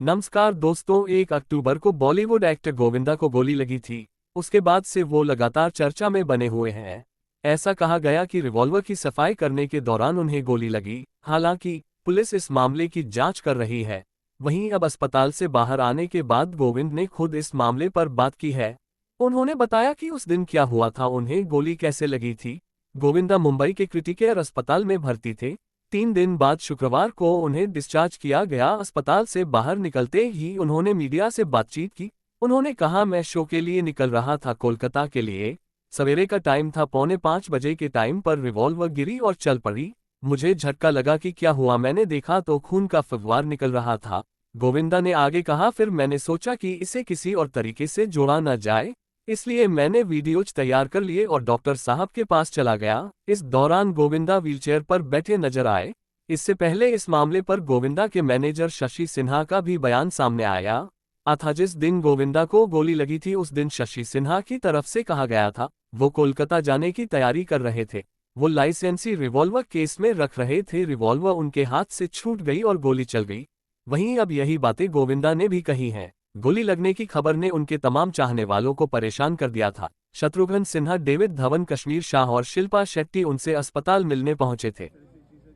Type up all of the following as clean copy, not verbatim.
नमस्कार दोस्तों, 1 अक्टूबर को बॉलीवुड एक्टर गोविंदा को गोली लगी थी। उसके बाद से वो लगातार चर्चा में बने हुए हैं। ऐसा कहा गया कि रिवॉल्वर की सफाई करने के दौरान उन्हें गोली लगी। हालांकि पुलिस इस मामले की जांच कर रही है। वहीं अब अस्पताल से बाहर आने के बाद गोविंद ने खुद इस मामले पर बात की है। उन्होंने बताया कि उस दिन क्या हुआ था, उन्हें गोली कैसे लगी थी। गोविंदा मुंबई के क्रिटिकेयर अस्पताल में भर्ती थे। 3 दिन बाद शुक्रवार को उन्हें डिस्चार्ज किया गया। अस्पताल से बाहर निकलते ही उन्होंने मीडिया से बातचीत की। उन्होंने कहा, मैं शो के लिए निकल रहा था कोलकाता के लिए। सवेरे का टाइम था, 4:45 के टाइम पर रिवॉल्वर गिरी और चल पड़ी। मुझे झटका लगा कि क्या हुआ, मैंने देखा तो खून का फव्वार निकल रहा था। गोविंदा ने आगे कहा, फिर मैंने सोचा कि इसे किसी और तरीके से जोड़ा न जाए, इसलिए मैंने वीडियोज तैयार कर लिए और डॉक्टर साहब के पास चला गया। इस दौरान गोविंदा व्हीलचेयर पर बैठे नजर आए। इससे पहले इस मामले पर गोविंदा के मैनेजर शशि सिन्हा का भी बयान सामने आया था। जिस दिन गोविंदा को गोली लगी थी उस दिन शशि सिन्हा की तरफ से कहा गया था वो कोलकाता जाने की तैयारी कर रहे थे। वो लाइसेंसी रिवॉल्वर केस में रख रहे थे। रिवॉल्वर उनके हाथ से छूट गई और गोली चल गई। वहीं अब यही बातें गोविंदा ने भी कही हैं। गोली लगने की खबर ने उनके तमाम चाहने वालों को परेशान कर दिया था। शत्रुघ्न सिन्हा, डेविड धवन, कश्मीर शाह और शिल्पा शेट्टी उनसे अस्पताल मिलने पहुंचे थे।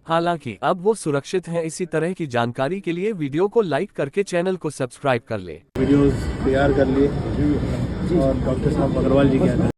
हालांकि अब वो सुरक्षित हैं। इसी तरह की जानकारी के लिए वीडियो को लाइक करके चैनल को सब्सक्राइब कर ले। वीडियोस तैयार कर लिए और डॉक्टर साहब अग्रवाल जी के